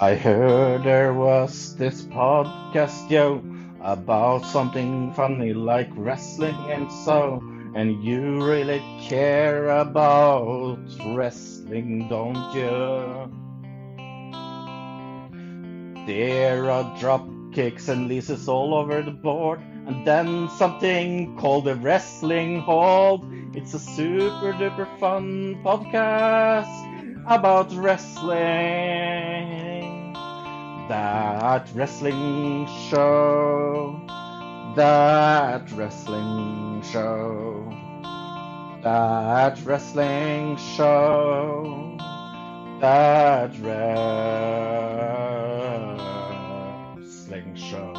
I heard there was this podcast, yo, about something funny like wrestling and you really care about wrestling, don't you? There are drop kicks and leases all over the board, and then something called a wrestling hold. It's a super duper fun podcast about wrestling. That wrestling show. That wrestling show. That wrestling show. That wrestling show.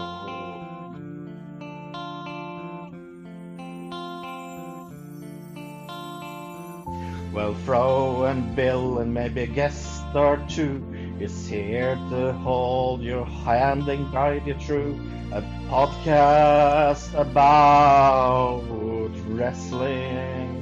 Well, Fro and Bill and maybe a guest or two is here to hold your hand and guide you through a podcast about wrestling.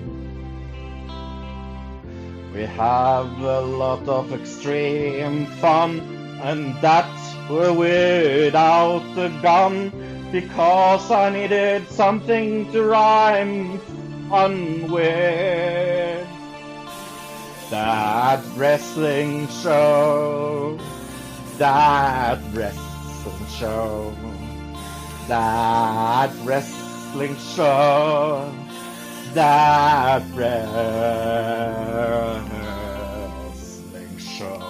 We have a lot of extreme fun, and that's without a gun, because I needed something to rhyme fun with. That wrestling show, that wrestling show, that wrestling show, that wrestling show.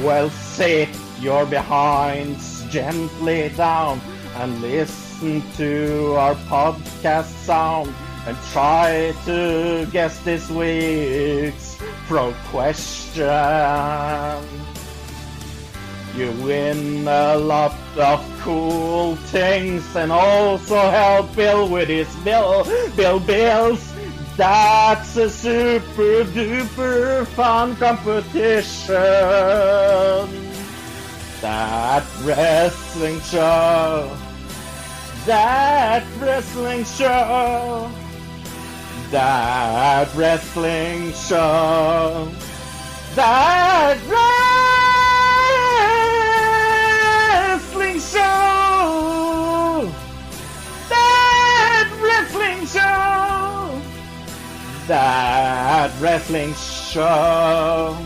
Well, sit your behinds gently down and listen to our podcast sound and try to guess this week's pro question. You win a lot of cool things and also help Bill with his bills. That's a super duper fun competition. That wrestling show. That wrestling show. That wrestling show. That wrestling show. That wrestling show. That wrestling show. That wrestling show.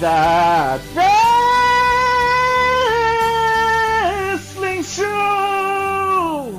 That wrestling show.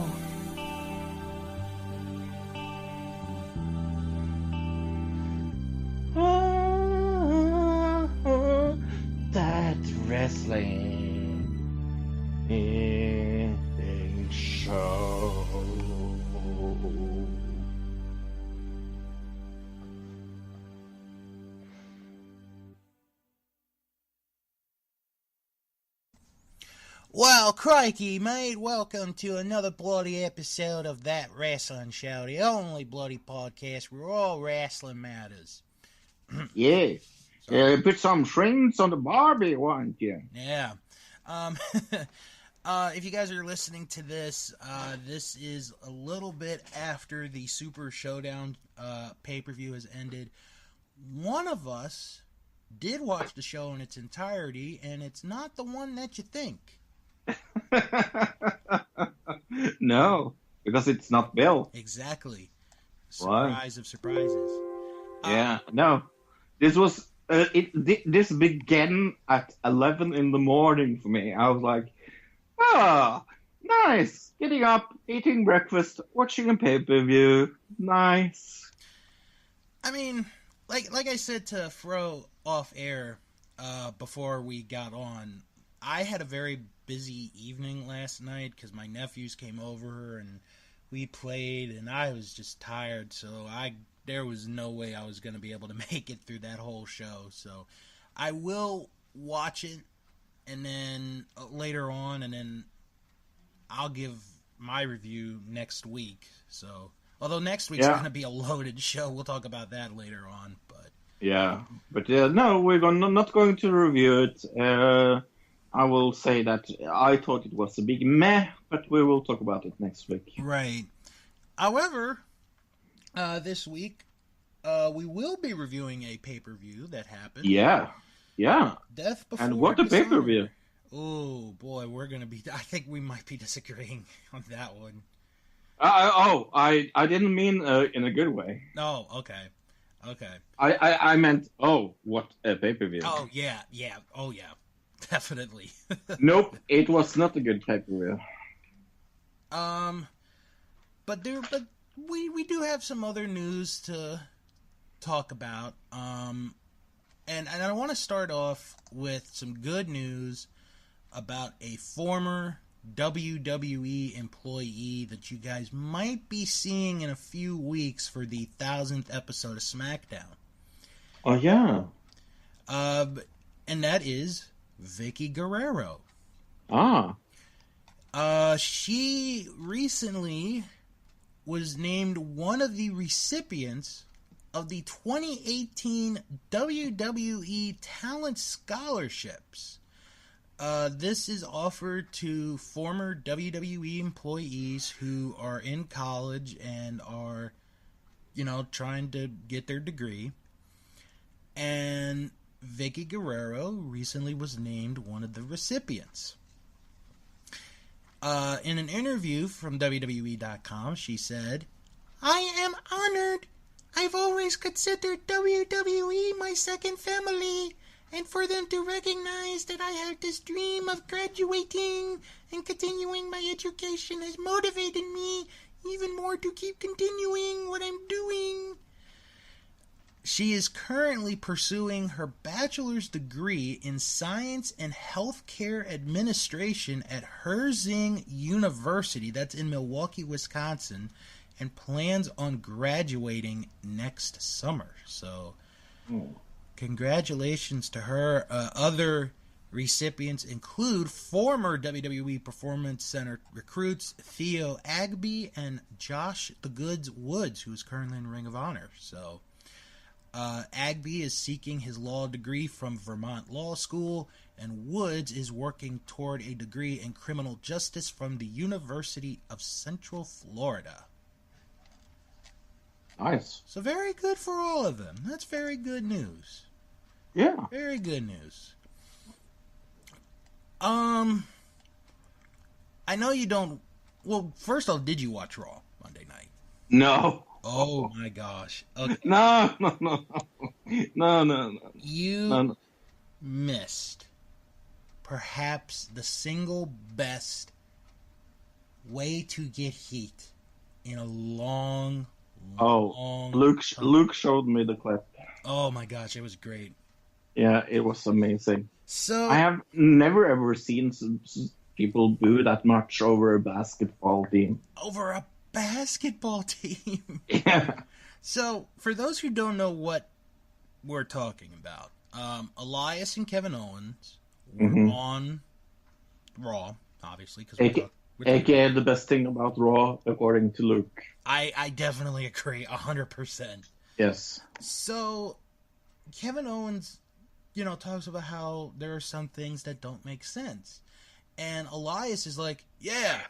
Well, crikey, mate, welcome to another bloody episode of That Wrestling Show, the only bloody podcast where all wrestling matters. Yeah. Put some shrimps on the Barbie, won't you? Yeah. If you guys are listening to this, this is a little bit after the Super Showdown pay-per-view has ended. One of us did watch the show in its entirety, and it's not the one that you think. No, because it's not Bill. Exactly. Surprise of surprises. Yeah, no. This was this began at 11 in the morning for me. I was like, nice. Getting up, eating breakfast, watching a pay-per-view. Nice. I mean, like I said to Fro off air before we got on, I had a very busy evening last night because my nephews came over and we played, and I was just tired, so there was no way I was going to be able to make it through that whole show. So I will watch it and then later on, and then I'll give my review next week. So although next week's going to be a loaded show, we'll talk about that later on. But Yeah, but no, not going to review it. I will say that I thought it was a big meh, but we will talk about it next week. Right. However, this week we will be reviewing a pay-per-view that happened. Yeah. Death Before And what a Dishonor. pay-per-view. Oh boy, I think we might be disagreeing on that one. I didn't mean in a good way. Oh, okay. I meant, what a pay-per-view. Oh yeah, definitely. Nope, it was not a good pay-per-view. But we do have some other news to talk about. And I want to start off with some good news about a former WWE employee that you guys might be seeing in a few weeks for the 1000th episode of SmackDown. Oh, yeah. And that is Vickie Guerrero. She recently was named one of the recipients of the 2018 WWE Talent Scholarships. This is offered to former WWE employees who are in college and are, trying to get their degree. And Vickie Guerrero recently was named one of the recipients. In an interview from WWE.com, she said, "I am honored. I've always considered WWE my second family, and for them to recognize that I have this dream of graduating and continuing my education has motivated me even more to keep continuing what I'm doing." She is currently pursuing her bachelor's degree in science and healthcare administration at Herzing University, that's in Milwaukee, Wisconsin, and plans on graduating next summer. So, congratulations to her. Other recipients include former WWE Performance Center recruits Theo Agby and Josh the Goods Woods, who is currently in Ring of Honor. So, Agby is seeking his law degree from Vermont Law School, and Woods is working toward a degree in criminal justice from the University of Central Florida. Nice. So very good for all of them. That's very good news. Yeah. Very good news. I know you don't... Well, first off, did you watch Raw Monday night? No. Oh my gosh. Okay. No. You missed perhaps the single best way to get heat in a long time. Luke showed me the clip. Oh my gosh, it was great. Yeah, it was amazing. So I have never ever seen people boo that much over a basketball team. Over a basketball team. Yeah. So, for those who don't know what we're talking about, Elias and Kevin Owens were on Raw, obviously, because AKA the best thing about Raw, according to Luke. I definitely agree, 100%. Yes. So, Kevin Owens, talks about how there are some things that don't make sense. And Elias is like, yeah,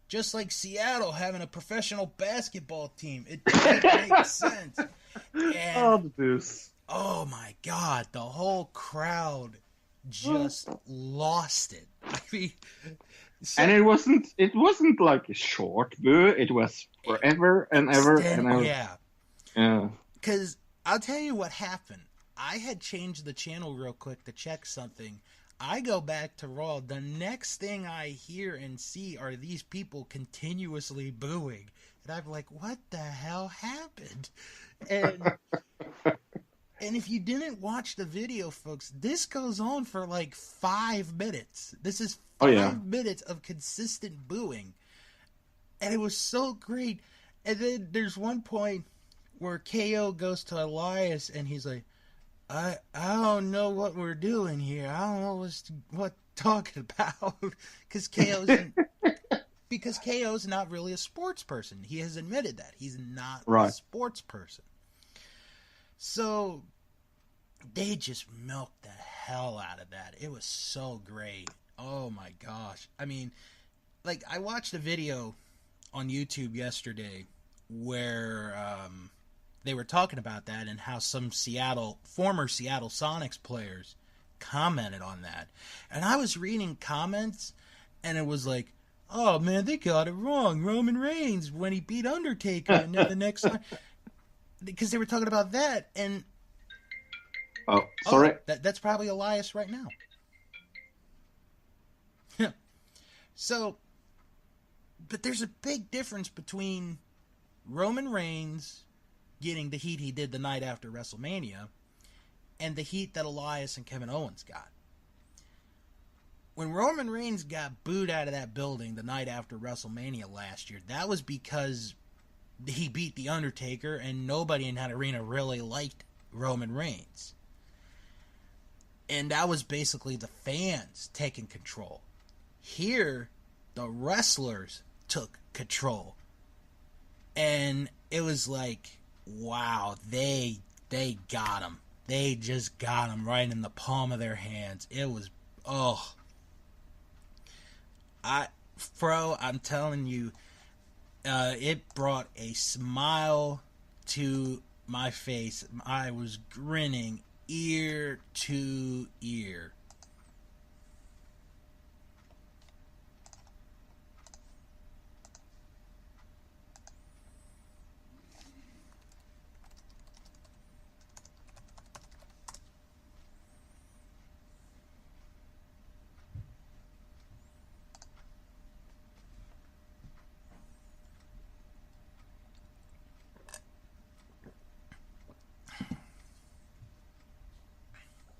just like Seattle having a professional basketball team. It doesn't make sense. And, oh my God, the whole crowd just lost it. I mean, and it wasn't like a short boo. It was forever and ever and ever. Yeah. Because I'll tell you what happened. I had changed the channel real quick to check something. I go back to Raw. The next thing I hear and see are these people continuously booing. And I'm like, what the hell happened? And if you didn't watch the video, folks, this goes on for like 5 minutes. This is 5 minutes of consistent booing. And it was so great. And then there's one point where KO goes to Elias and he's like, I don't know what we're doing here. I don't know what talking about because KO's not really a sports person. He has admitted that he's not a sports person. So they just milked the hell out of that. It was so great. Oh my gosh. I mean, like, I watched a video on YouTube yesterday where they were talking about that and how some former Seattle Sonics players commented on that. And I was reading comments, and it was like, oh man, they got it wrong. Roman Reigns, when he beat Undertaker, and then the next time. Because they were talking about that, and... Oh, sorry. That's probably Elias right now. So, but there's a big difference between Roman Reigns getting the heat he did the night after WrestleMania and the heat that Elias and Kevin Owens got. When Roman Reigns got booed out of that building the night after WrestleMania last year, that was because he beat The Undertaker and nobody in that arena really liked Roman Reigns. And that was basically the fans taking control. Here, the wrestlers took control. And it was like, wow, they got him. They just got him right in the palm of their hands. It was, Fro, I'm telling you, it brought a smile to my face. I was grinning ear to ear.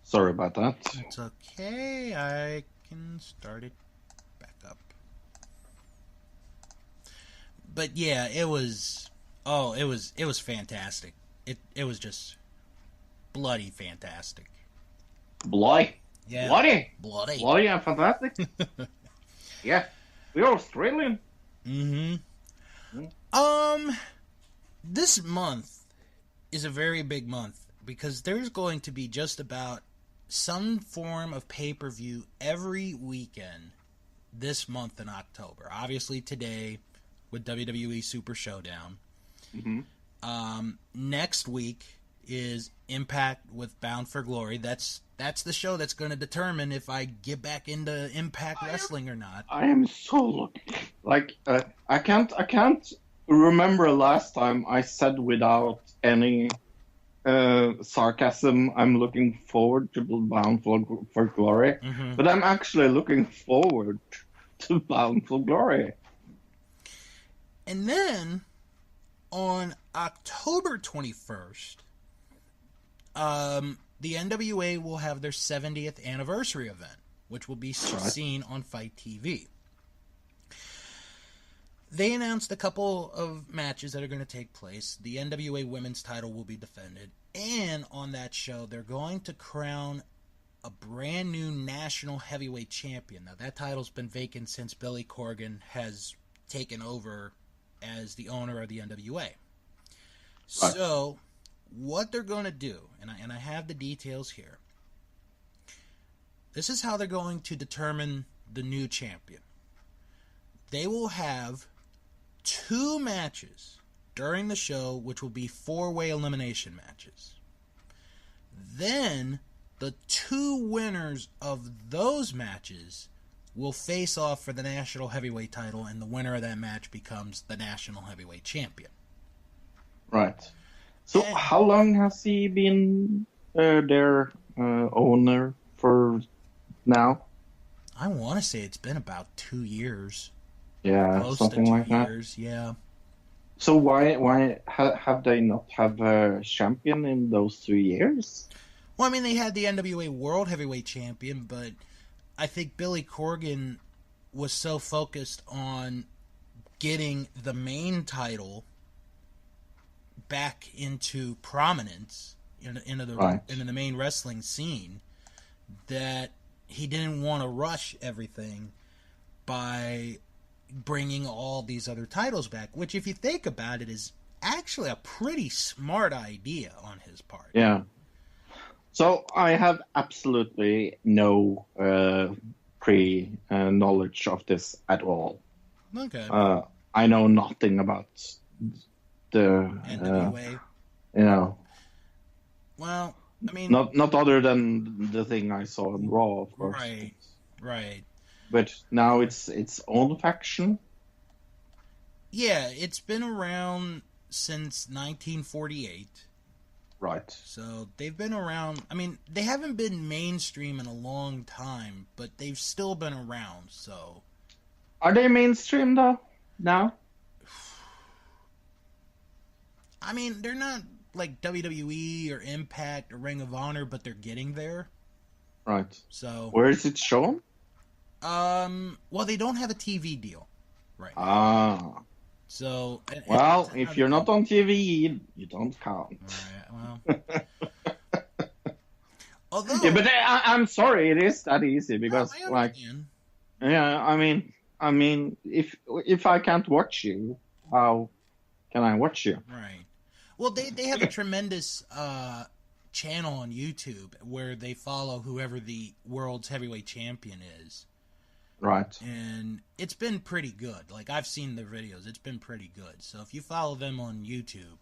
Sorry about that. It's okay. I can start it back up. But yeah, it was fantastic. It was just bloody fantastic. Bloody? Yeah. Bloody? Bloody. Bloody and fantastic? Yeah. We're Australian. This month is a very big month because there's going to be just about some form of pay-per-view every weekend this month in October. Obviously today with WWE Super Showdown. Next week is Impact with Bound for Glory. That's the show that's going to determine if I get back into Impact Wrestling or not. I am so lucky. Like, I can't remember last time I said without any sarcasm, I'm looking forward to Bound for Glory. But I'm actually looking forward to Bound for Glory. And then, on October 21st, the NWA will have their 70th anniversary event, which will be seen on Fight TV. They announced a couple of matches that are going to take place. The NWA Women's title will be defended. And on that show, they're going to crown a brand new national heavyweight champion. Now, that title's been vacant since Billy Corgan has taken over as the owner of the NWA. Right. So, what they're going to do, and I have the details here. This is how they're going to determine the new champion. They will have 2 matches during the show, which will be 4-way elimination matches. Then, the 2 winners of those matches will face off for the national heavyweight title, and the winner of that match becomes the national heavyweight champion. Right. So, how long has he been their owner for now? I want to say it's been about 2 years. Yeah, close something to 2 like years, that. Yeah. So why have they not have a champion in those 2 years? Well, I mean, they had the NWA World Heavyweight Champion, but I think Billy Corgan was so focused on getting the main title back into prominence into the main wrestling scene that he didn't want to rush everything by bringing all these other titles back, which, if you think about it, is actually a pretty smart idea on his part. Yeah. So I have absolutely no pre-knowledge of this at all. Okay. I know nothing about the NWA. Well, I mean, not other than the thing I saw on Raw, of course. Right. But now it's its own faction. Yeah, it's been around since 1948. Right. So they've been around. I mean, they haven't been mainstream in a long time, but they've still been around. So are they mainstream though now? I mean, they're not like WWE or Impact or Ring of Honor, but they're getting there. Right. So where is it shown? Well, they don't have a TV deal right now. Ah. So well, if you're not on TV, you don't count. All right, well. Although, yeah, but I'm sorry, it is that easy because, yeah, I mean, if I can't watch you, how can I watch you? Right. Well, they have a tremendous channel on YouTube where they follow whoever the world's heavyweight champion is. Right. And it's been pretty good. Like, I've seen their videos. It's been pretty good. So if you follow them on YouTube.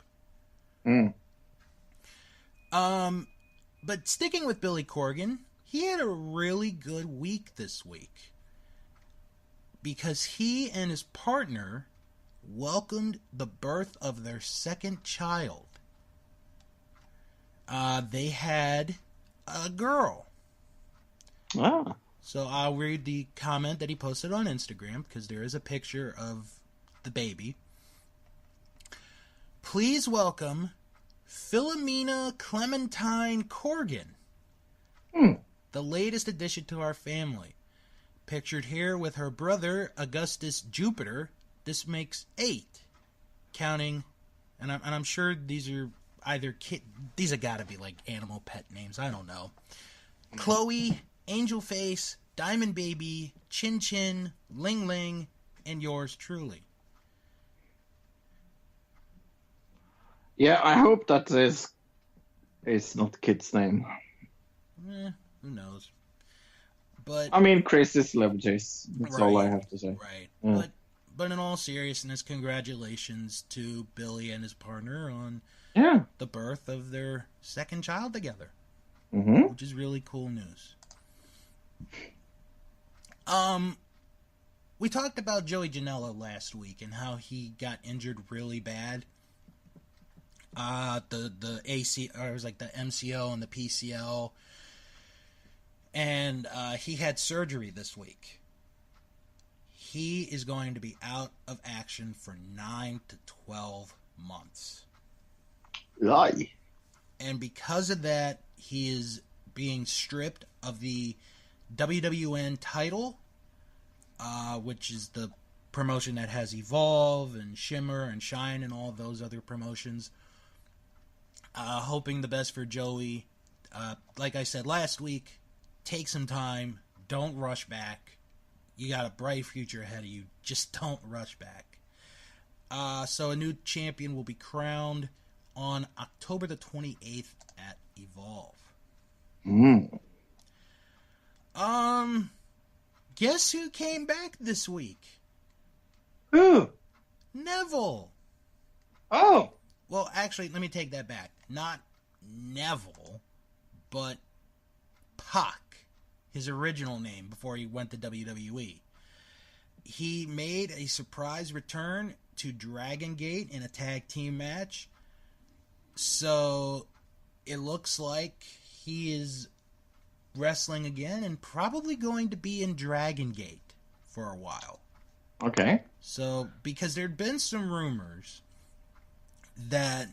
But sticking with Billy Corgan, he had a really good week this week. Because he and his partner welcomed the birth of their second child. They had a girl. Ah. So I'll read the comment that he posted on Instagram because there is a picture of the baby. Please welcome Philomena Clementine Corgan, the latest addition to our family. Pictured here with her brother Augustus Jupiter. This makes 8, counting, and I'm sure these are either these have got to be like animal pet names. I don't know. Chloe, Angel Face, Diamond Baby, Chin Chin, Ling Ling, and yours truly. Yeah, I hope that is not kid's name. Who knows? But I mean, Chris is Levitas. That's all I have to say. Right. Yeah. But in all seriousness, congratulations to Billy and his partner on the birth of their second child together, which is really cool news. We talked about Joey Janela last week and how he got injured really bad. The AC, or it was like the MCO and the PCL, and he had surgery this week. He is going to be out of action for 9 to 12 months. Lie. And because of that, he is being stripped of the WWN title, which is the promotion that has Evolve and Shimmer and Shine and all those other promotions. Hoping the best for Joey. Like I said last week, take some time. Don't rush back. You got a bright future ahead of you. Just don't rush back. So a new champion will be crowned on October the 28th at Evolve. Guess who came back this week? Who? Neville. Oh. Well, actually, let me take that back. Not Neville, but Pac. His original name before he went to WWE. He made a surprise return to Dragon Gate in a tag team match. So it looks like he is wrestling again and probably going to be in Dragon Gate for a while. Okay. So, because there'd been some rumors that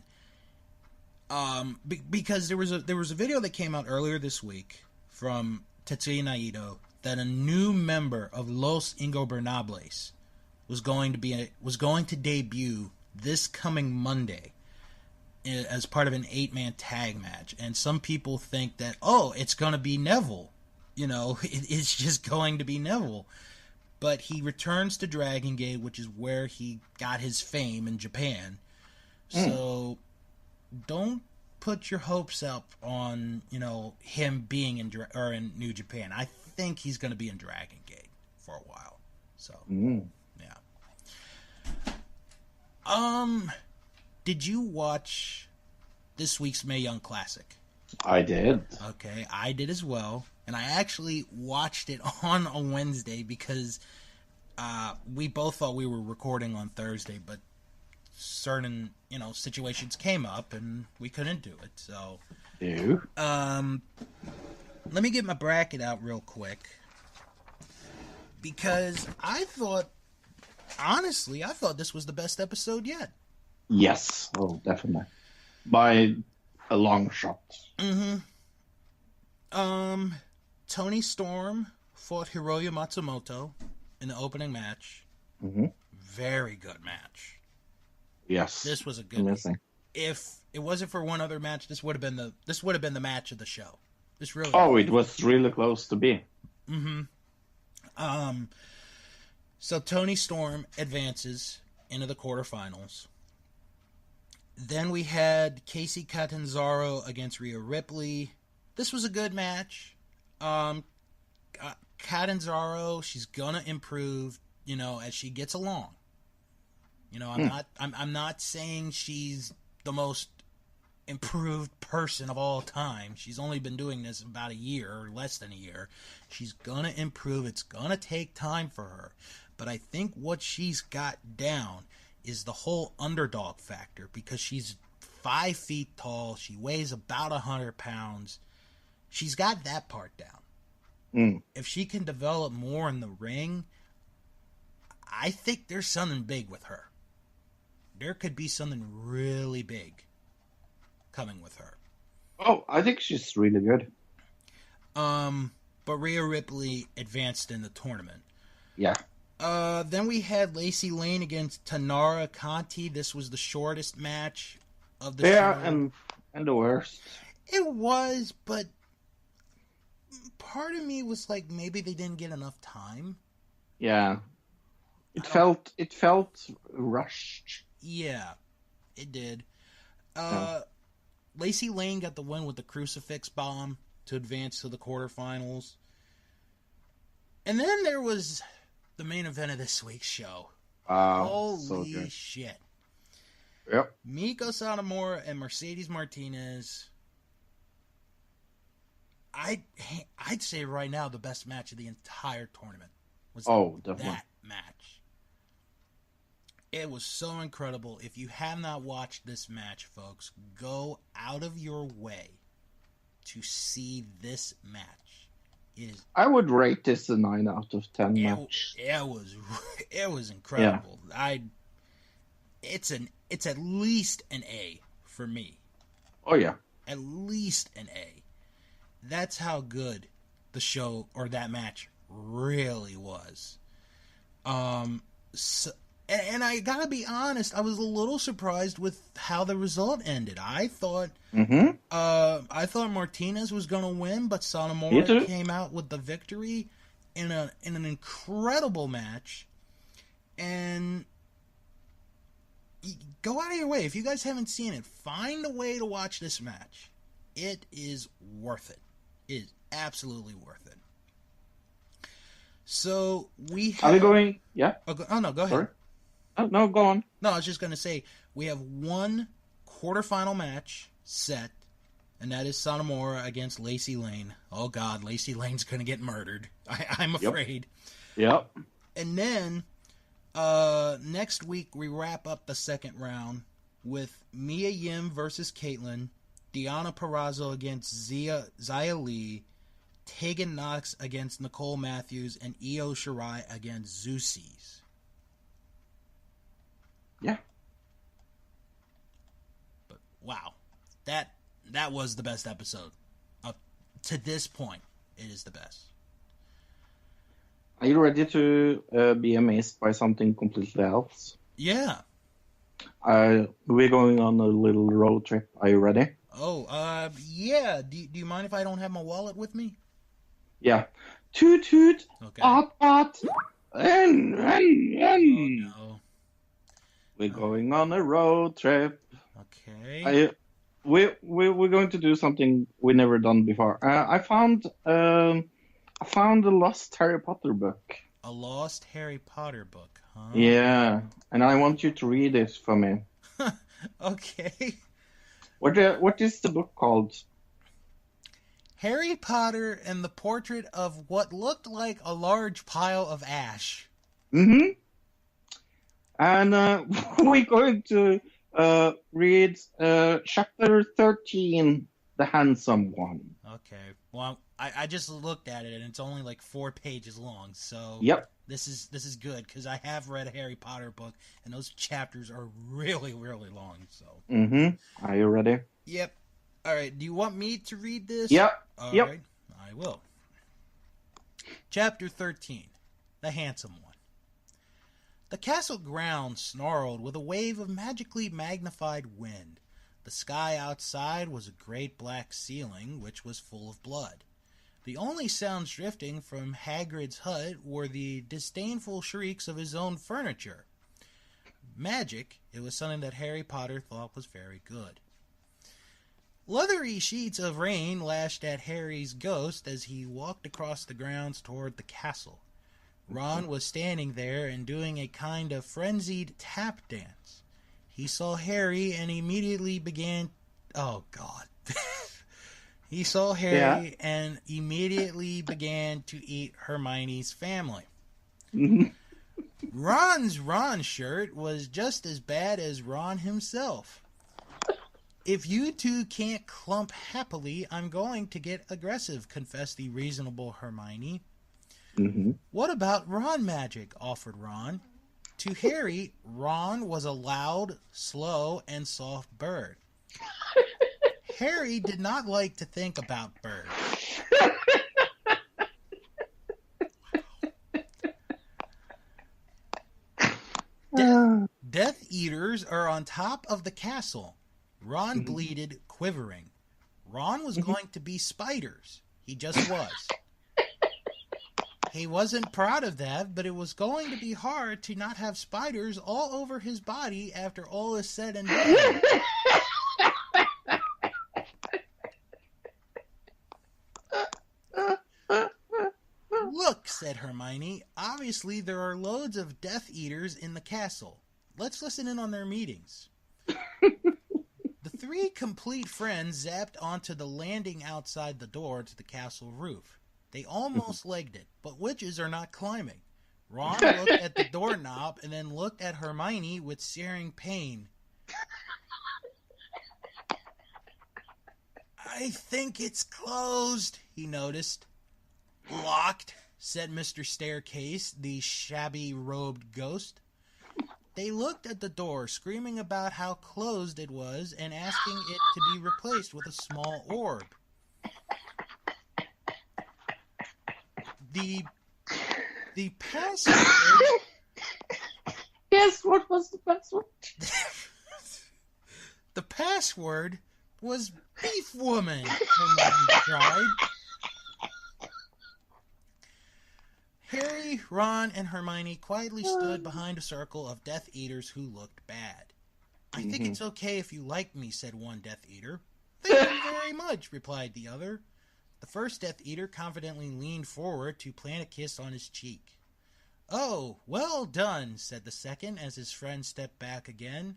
because there was a video that came out earlier this week from Tetsuya Naito that a new member of Los Ingobernables was going to debut this coming Monday as part of an 8-man tag match, and some people think that it's going to be Neville. It's just going to be Neville. But he returns to Dragon Gate, which is where he got his fame in Japan. So don't put your hopes up on, him being in New Japan. I think he's going to be in Dragon Gate for a while. So, yeah. Did you watch this week's Mae Young Classic? I did. Okay, I did as well. And I actually watched it on a Wednesday because we both thought we were recording on Thursday, but certain, situations came up and we couldn't do it. So, let me get my bracket out real quick because honestly, I thought this was the best episode yet. Yes. Oh, definitely. By a long shot. Toni Storm fought Hiroya Matsumoto in the opening match. Very good match. Yes. This was a good match. If it wasn't for one other match, this would have been the match of the show. This really. Oh, it was really close to be. So Toni Storm advances into the quarterfinals. Then we had Casey Catanzaro against Rhea Ripley. This was a good match. Catanzaro, she's gonna improve, as she gets along. I'm not saying she's the most improved person of all time. She's only been doing this about a year or less than a year. She's gonna improve. It's gonna take time for her. But I think what she's got down is the whole underdog factor because she's 5 feet tall. She weighs about 100 pounds. She's got that part down. If she can develop more in the ring, I think there's something big with her. There could be something really big coming with her. Oh, I think she's really good. But Rhea Ripley advanced in the tournament. Yeah. Then we had Lacey Lane against Tanara Conti. This was the shortest match of the show. Yeah, and the worst. It was, but part of me was like, maybe they didn't get enough time. Yeah. It felt rushed. Yeah, it did. Lacey Lane got the win with the crucifix bomb to advance to the quarterfinals. And then there was the main event of this week's show. Holy so shit. Yep. Miko Satomura and Mercedes Martinez. I'd say right now the best match of the entire tournament was definitely. that match. It was so incredible. If you have not watched this match, folks, go out of your way to see this match. I would rate this a 9 out of 10 match. It was incredible. Yeah. It's at least an A for me. Oh yeah. At least an A. That's how good the show or that match really was. And I gotta be honest, I was a little surprised with how the result ended. I thought Martinez was gonna win, but Satomura came out with the victory in an incredible match. And go out of your way. If you guys haven't seen it, find a way to watch this match. It is worth it. It is absolutely worth it. So we have... Are we going? Yeah. Oh no, go ahead. Sorry? Oh, no, go on. No, I was just going to say, we have one quarterfinal match set, and that is Satomura against Lacey Lane. Oh, God, Lacey Lane's going to get murdered. I'm afraid. Yep. And then, next week, we wrap up the second round with Mia Yim versus Caitlyn, Deonna Purrazzo against Xia Li, Tegan Knox against Nicole Matthews, and Io Shirai against Zeus. Yeah. But wow, that was the best episode. To this point, it is the best. Are you ready to be amazed by something completely else? Yeah. We're going on a little road trip. Are you ready? Oh, yeah. Do you mind if I don't have my wallet with me? Yeah. Toot toot. Okay. Ot. Oh, no. We're going on a road trip. Okay. we're going to do something we never done before. I found the lost Harry Potter book. A lost Harry Potter book, huh? Yeah, and I want you to read it for me. Okay. What is the book called? Harry Potter and the Portrait of what looked like a large pile of ash. Mm-hmm. And we're going to read chapter 13, The Handsome One. Okay. Well, I just looked at it and it's only like 4 pages long, so Yep. this is good because I have read a Harry Potter book and those chapters are really, really long. So. Mm-hmm. Are you ready? Yep. All right. Do you want me to read this? Yep. All Yep. right. I will. Chapter 13. The Handsome One. The castle grounds snarled with a wave of magically magnified wind. The sky outside was a great black ceiling, which was full of blood. The only sounds drifting from Hagrid's hut were the disdainful shrieks of his own furniture. Magic, it was something that Harry Potter thought was very good. Leathery sheets of rain lashed at Harry's ghost as he walked across the grounds toward the castle. Ron was standing there and doing a kind of frenzied tap dance. He saw Harry and immediately began... Oh, God. He saw Harry and immediately began to eat Hermione's family. Ron's Ron shirt was just as bad as Ron himself. If you two can't clump happily, I'm going to get aggressive, confessed the reasonable Hermione. Mm-hmm. What about Ron magic? Offered Ron. To Harry, Ron was a loud, slow, and soft bird. Harry did not like to think about birds. Death Eaters are on top of the castle. Ron bleated, quivering. Ron was going to be spiders. He just was. He wasn't proud of that, but it was going to be hard to not have spiders all over his body after all is said and done. Look, said Hermione, obviously there are loads of Death Eaters in the castle. Let's listen in on their meetings. The 3 complete friends zapped onto the landing outside the door to the castle roof. They almost legged it, but witches are not climbing. Ron looked at the doorknob and then looked at Hermione with searing pain. I think it's closed, he noticed. Locked, said Mr. Staircase, the shabby-robed ghost. They looked at the door, screaming about how closed it was and asking it to be replaced with a small orb. The password... Yes, what was the password? The password was Beef Woman, Hermione cried. Harry, Ron, and Hermione quietly stood behind a circle of Death Eaters who looked bad. I think it's okay if you like me, said one Death Eater. Thank you very much, replied the other. The first Death Eater confidently leaned forward to plant a kiss on his cheek. Oh, well done, said the second as his friend stepped back again.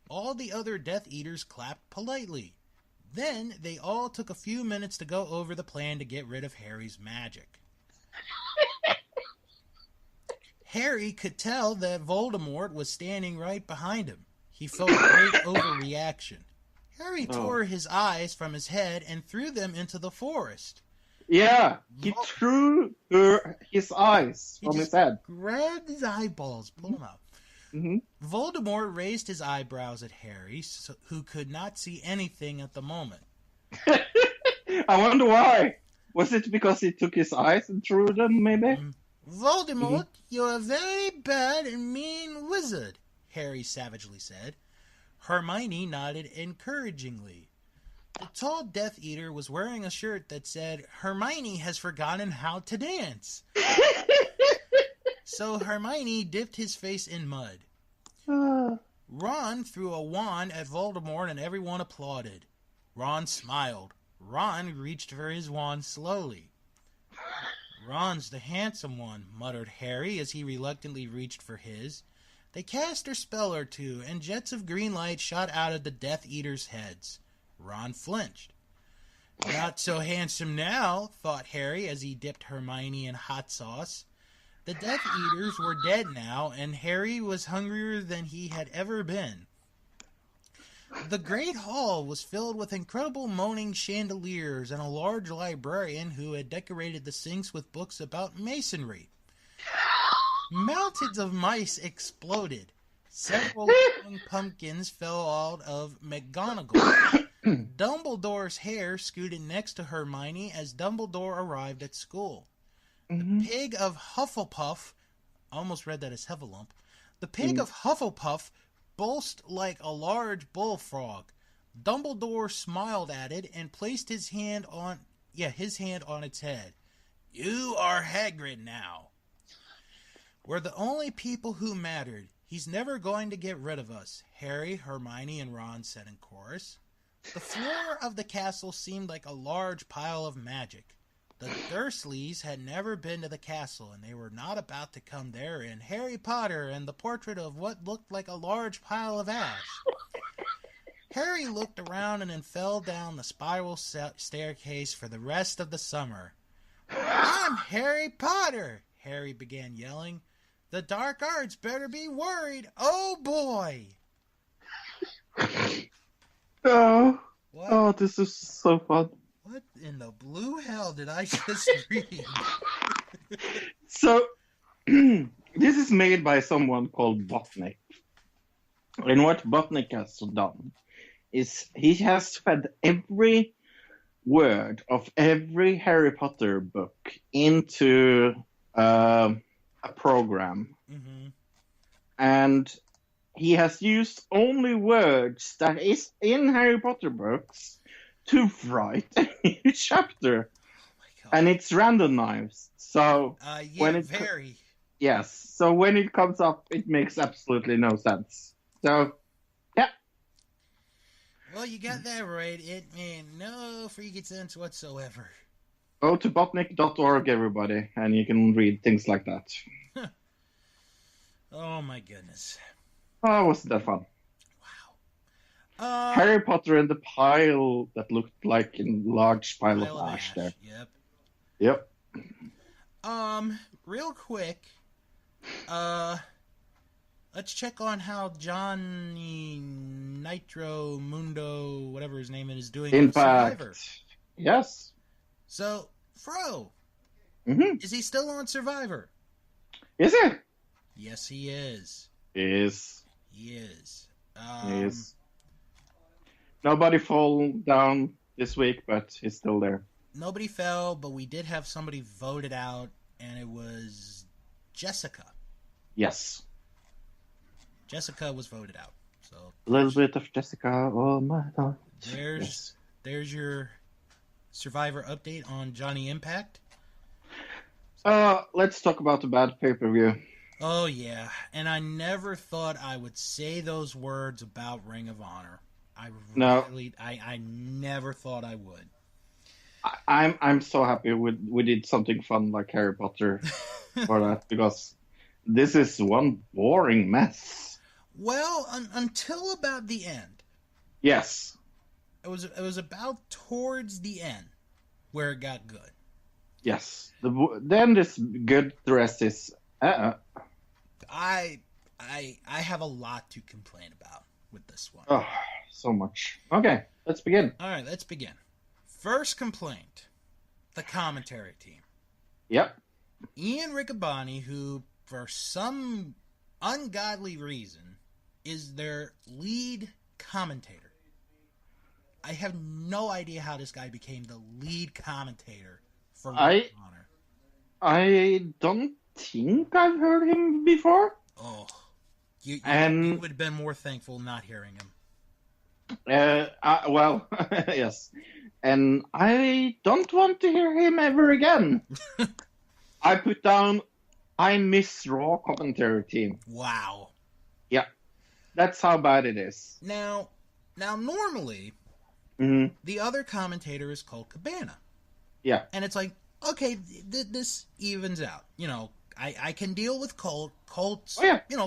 All the other Death Eaters clapped politely. Then they all took a few minutes to go over the plan to get rid of Harry's magic. Harry could tell that Voldemort was standing right behind him. He felt a great overreaction. Harry tore his eyes from his head and threw them into the forest. Yeah, he threw his eyes from his head. Grabbed his eyeballs, pull them out. Mm-hmm. Voldemort raised his eyebrows at Harry, who could not see anything at the moment. I wonder why. Was it because he took his eyes and threw them, maybe? Voldemort, you're a very bad and mean wizard, Harry savagely said. Hermione nodded encouragingly. The tall Death Eater was wearing a shirt that said, Hermione has forgotten how to dance. So Hermione dipped his face in mud. Ron threw a wand at Voldemort and everyone applauded. Ron smiled. Ron reached for his wand slowly. Ron's the handsome one, muttered Harry as he reluctantly reached for his. They cast a spell or two, and jets of green light shot out of the Death Eaters' heads. Ron flinched. Not so handsome now, thought Harry as he dipped Hermione in hot sauce. The Death Eaters were dead now, and Harry was hungrier than he had ever been. The great hall was filled with incredible moaning chandeliers and a large librarian who had decorated the sinks with books about masonry. Mountains of mice exploded. Several young pumpkins fell out of McGonagall. Dumbledore's hair scooted next to Hermione as Dumbledore arrived at school. The pig of Hufflepuff, almost read that as Heffalump, the pig of Hufflepuff bulged like a large bullfrog. Dumbledore smiled at it and placed his hand on its head. You are Hagrid now. We're the only people who mattered. He's never going to get rid of us, Harry, Hermione, and Ron said in chorus. The floor of the castle seemed like a large pile of magic. The Dursleys had never been to the castle, and they were not about to come there in Harry Potter and the portrait of what looked like a large pile of ash. Harry looked around and then fell down the spiral staircase for the rest of the summer. I'm Harry Potter, Harry began yelling. The dark arts better be worried. Oh, boy. Oh, this is so fun. What in the blue hell did I just read? So, this is made by someone called Botnick. And what Botnick has done is he has fed every word of every Harry Potter book into a program. Mm-hmm. And he has used only words that is in Harry Potter books to write a new chapter. Oh, and it's randomized. So yes. So when it comes up, it makes absolutely no sense. So yeah. Well, you got that right. It made no freaking sense whatsoever. Go to botnick.org, everybody, and you can read things like that. Oh my goodness. Oh, wasn't that fun? Wow. Harry Potter and the pile that looked like a large pile of ash there. Yep. Real quick, let's check on how Johnny Nitro Mundo, whatever his name is, doing in Survivor. Yes. So, Fro, is he still on Survivor? Is he? Yes, he is. He is. He is. He is. Nobody fell down this week, but he's still there. Nobody fell, but we did have somebody voted out, and it was Jessica. Yes. Jessica was voted out. So a little bit of Jessica, oh my God. There's your Survivor update on Johnny Impact. Let's talk about the bad pay-per-view. Oh, yeah. And I never thought I would say those words about Ring of Honor. I never thought I would. I'm so happy we did something fun like Harry Potter for that, because this is one boring mess. Well, until about the end. Yes. It was about towards the end where it got good. Yes. The end is good. The rest is I have a lot to complain about with this one. Oh, so much. Okay, let's begin. All right, let's begin. First complaint, the commentary team. Yep. Ian Riccaboni, who for some ungodly reason is their lead commentator. I have no idea how this guy became the lead commentator for Ring of Honor. I don't think I've heard him before. Oh, you would have been more thankful not hearing him. Well, yes. And I don't want to hear him ever again. I put down, I miss Raw commentary team. Wow. Yeah. That's how bad it is. Now normally, Mm-hmm. The other commentator is Colt Cabana. Yeah. And it's like, okay, this evens out. You know, I can deal with Colt. Colt's,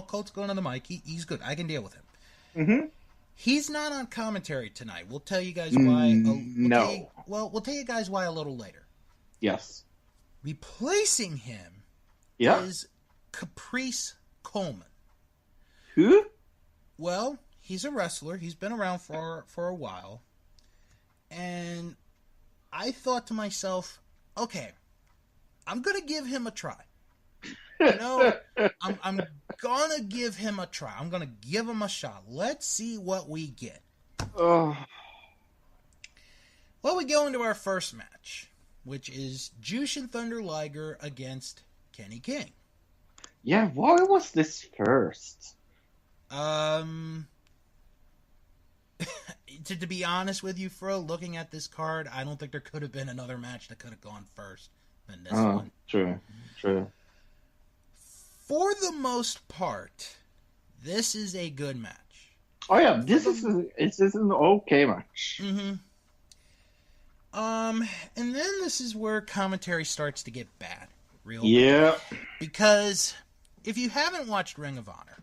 Colt's going on the mic. He's good. I can deal with him. Mm-hmm. He's not on commentary tonight. We'll tell you guys why. No. We'll tell you guys why a little later. Yes. Replacing him is Caprice Coleman. Who? Well, he's a wrestler. He's been around for a while. And I thought to myself, okay, I'm going to give him a try. You know, I'm going to give him a try. I'm going to give him a shot. Let's see what we get. Well, we go into our first match, which is Jushin Thunder Liger against Kenny King. Yeah, why was this first? To be honest with you, Fro, looking at this card, I don't think there could have been another match that could have gone first than this one. True. For the most part, this is a good match. Oh yeah, this is an okay match. Mm-hmm. And then this is where commentary starts to get bad, real bad. Because if you haven't watched Ring of Honor,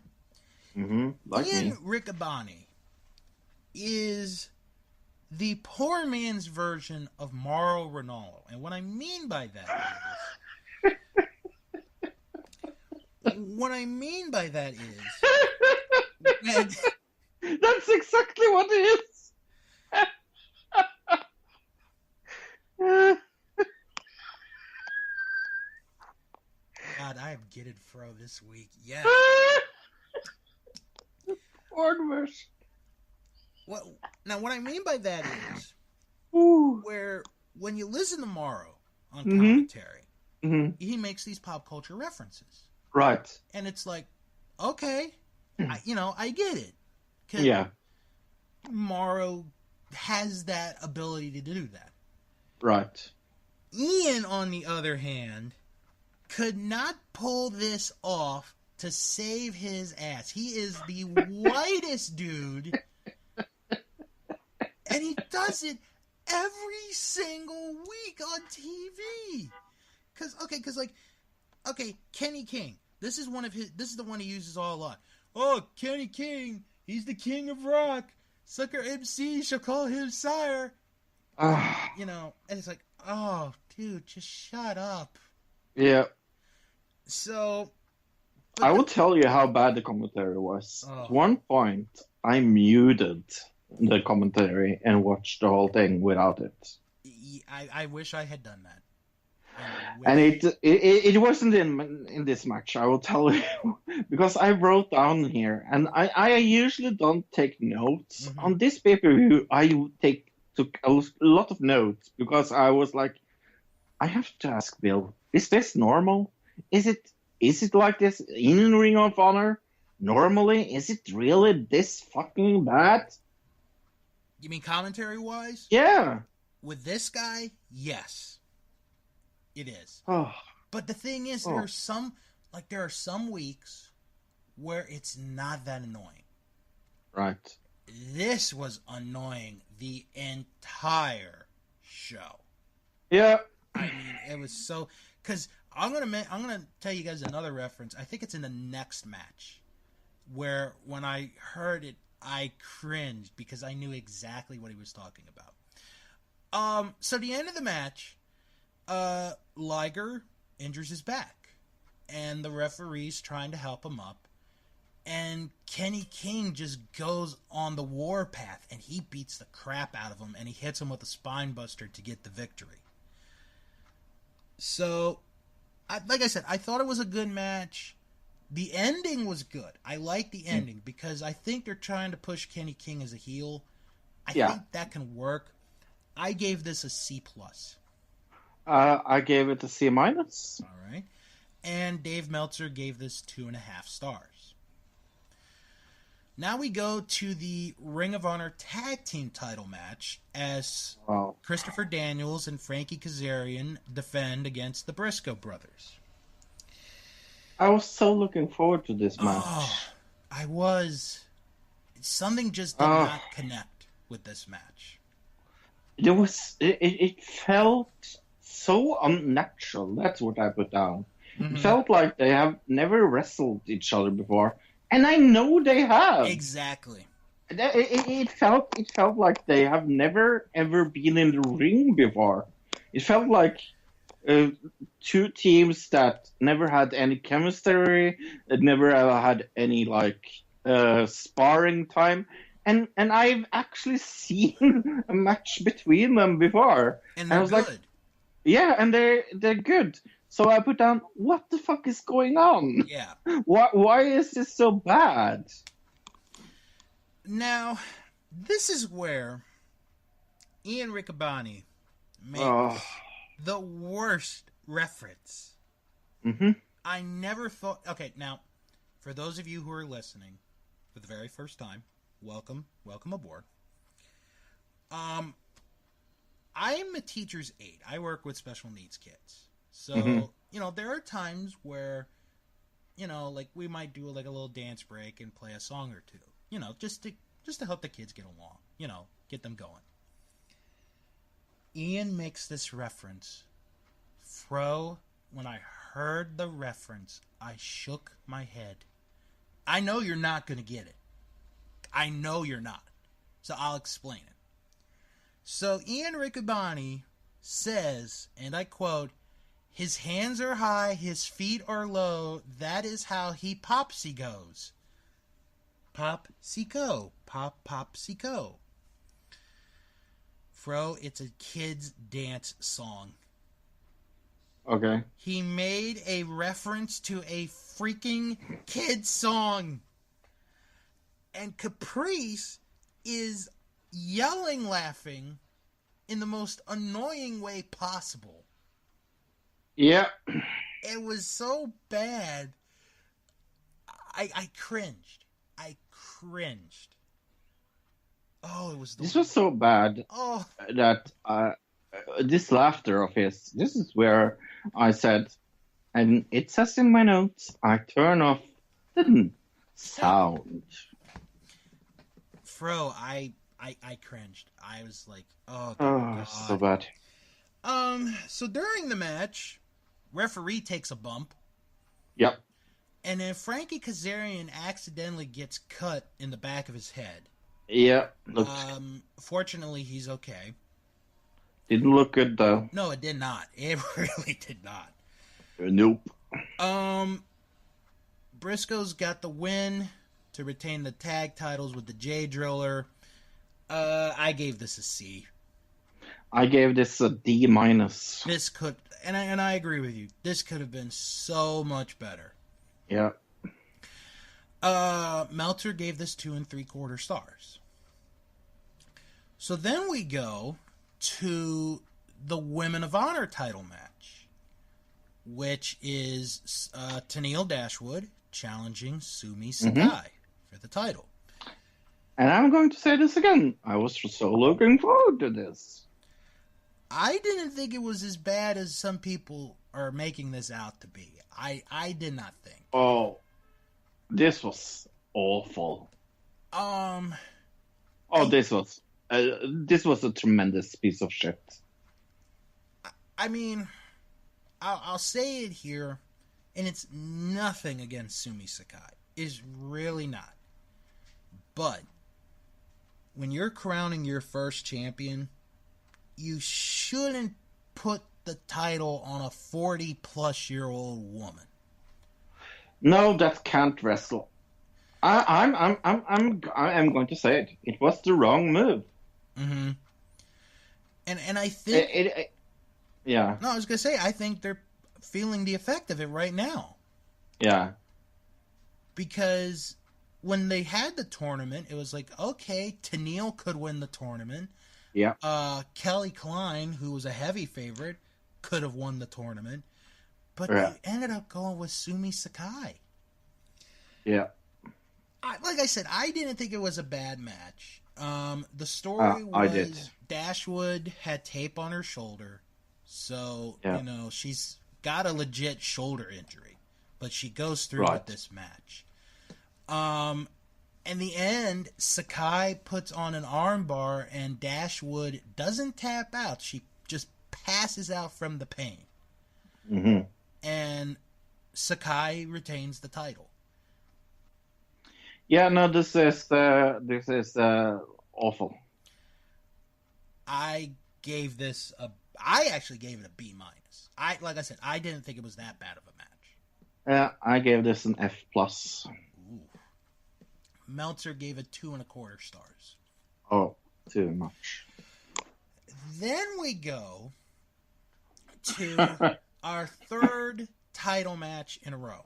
Ian Riccaboni is the poor man's version of Mauro Ranallo. And what I mean by that is... That's exactly what it is! God, I have getted Fro this week. Yeah. Ordwish. Now, what I mean by that is, where when you listen to Morrow on commentary, he makes these pop culture references. Right. And it's like, okay, I get it. Yeah. Morrow has that ability to do that. Right. Ian, on the other hand, could not pull this off to save his ass. He is the whitest dude, and he does it every single week on TV. Because Kenny King. This is the one he uses all a lot. Oh, Kenny King, he's the king of rock. Sucker MC shall call him sire. And it's like, oh, dude, just shut up. Yeah. So... I will tell you how bad the commentary was. At one point, I muted the commentary and watched the whole thing without it. I wish I had done that. And it wasn't in this match, I will tell you, because I wrote down here, and I usually don't take notes. On this pay-per-view, I took a lot of notes, because I was like, I have to ask Bill, is this normal? Is it like this in Ring of Honor? Normally, is it really this fucking bad? You mean commentary-wise? Yeah. With this guy, yes. It is. Oh. But the thing is, there are some weeks where it's not that annoying. Right. This was annoying the entire show. Yeah. I mean, it was so... Because I'm gonna tell you guys another reference. I think it's in the next match, where when I heard it, I cringed because I knew exactly what he was talking about. So the end of the match, Liger injures his back, and the referee's trying to help him up, and Kenny King just goes on the warpath, and he beats the crap out of him, and he hits him with a spine buster to get the victory. So, like I said, I thought it was a good match. The ending was good. I like the ending because I think they're trying to push Kenny King as a heel. I think that can work. I gave this a C+. I gave it a C-. All right. And Dave Meltzer gave this 2.5 stars. Now we go to the Ring of Honor Tag Team title match as Christopher Daniels and Frankie Kazarian defend against the Briscoe brothers. I was so looking forward to this match. I was. Something just did not connect with this match. it felt so unnatural. That's what I put down. It Mm-hmm. felt like they have never wrestled each other before, and I know they have. Exactly. It felt like they have never ever been in the ring before. It felt like uh, two teams that never had any chemistry, that never ever had any like sparring time, and I've actually seen a match between them before. And And I they're was like, good. yeah, and they're good. So I put down, what the fuck is going on? Yeah. Why is this so bad? Now, this is where Ian Riccaboni Oh, makes the worst reference. hmm I never thought. Okay, now, for those of you who are listening for the very first time, welcome aboard. Um, I'm a teacher's aide. I work with special needs kids, hmm so there are times where like we might do like a little dance break and play a song or two, just to help the kids get along, get them going. Ian makes this reference. Fro, when I heard the reference, I shook my head. I know you're not going to get it. I know you're not. So I'll explain it. So Ian Riccaboni says, and I quote, "His hands are high, his feet are low. That is how he popsy goes." Popsy-go. Popsy-go. Fro, it's a kid's dance song. Okay. He made a reference to a freaking kid's song. And Caprice is yelling, laughing in the most annoying way possible. Yeah. It was so bad. I cringed. I cringed. Oh, it was This was so bad Oh, that this laughter of his, this is where I said, and it says in my notes, I turn off the sound. Fro, I cringed. I was like, oh Oh, so God. bad. So during the match, referee takes a bump, Yep. and then Frankie Kazarian accidentally gets cut in the back of his head. Yeah. Looked, Fortunately, he's okay. didn't look good though. No, it did not. It really did not. Nope. Briscoe's got the win to retain the tag titles with the J Driller. I gave this a C. I gave this a D minus. This could, and I agree with you. This could have been so much better. Yeah. Meltzer gave this 2 3/4 stars. So then we go to the Women of Honor title match, which is Tennille Dashwood challenging Sumi Sakai for the title. And I'm going to say this again. I was so looking forward to this. I didn't think it was as bad as some people are making this out to be. I did not think. Oh, this was awful. This was a tremendous piece of shit. I mean, I'll say it here, and it's nothing against Sumi Sakai. It's really not. But when you're crowning your first champion, you shouldn't put the title on a 40-plus-year-old woman. No, that can't wrestle. I'm going to say it. It was the wrong move. Mm-hmm. And I think yeah. No, I was gonna say I think they're feeling the effect of it right now. Yeah. Because when they had the tournament, it was like, okay, Tennille could win the tournament. Yeah. Kelly Klein, who was a heavy favorite, could have won the tournament. But Yeah. they ended up going with Sumi Sakai. Yeah. Like I said, I didn't think it was a bad match. The story I did. was Dashwood had tape on her shoulder. So, Yeah. she's got a legit shoulder injury. But she goes through with this match. In the end, Sakai puts on an armbar and Dashwood doesn't tap out. She just passes out from the pain. Mm-hmm. And Sakai retains the title. Yeah, no, this is awful. I actually gave it a B minus. Like I said, I didn't think it was that bad of a match. I gave this an F plus. Meltzer gave it 2.25 stars. Oh, too much. Then we go to our third title match in a row.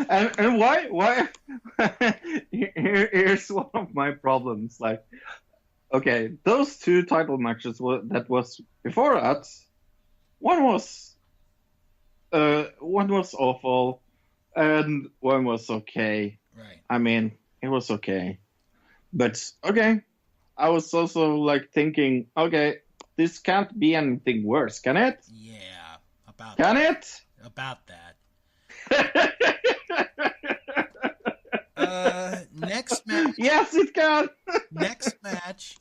And why? Here's one of my problems. Like, okay, those two title matches that was before that, one was awful, and one was okay. Right. I mean, it was okay, but okay. I was also like thinking, okay, this can't be anything worse, can it? Yeah, Can it? About that. Next match. Yes, it can. Next match,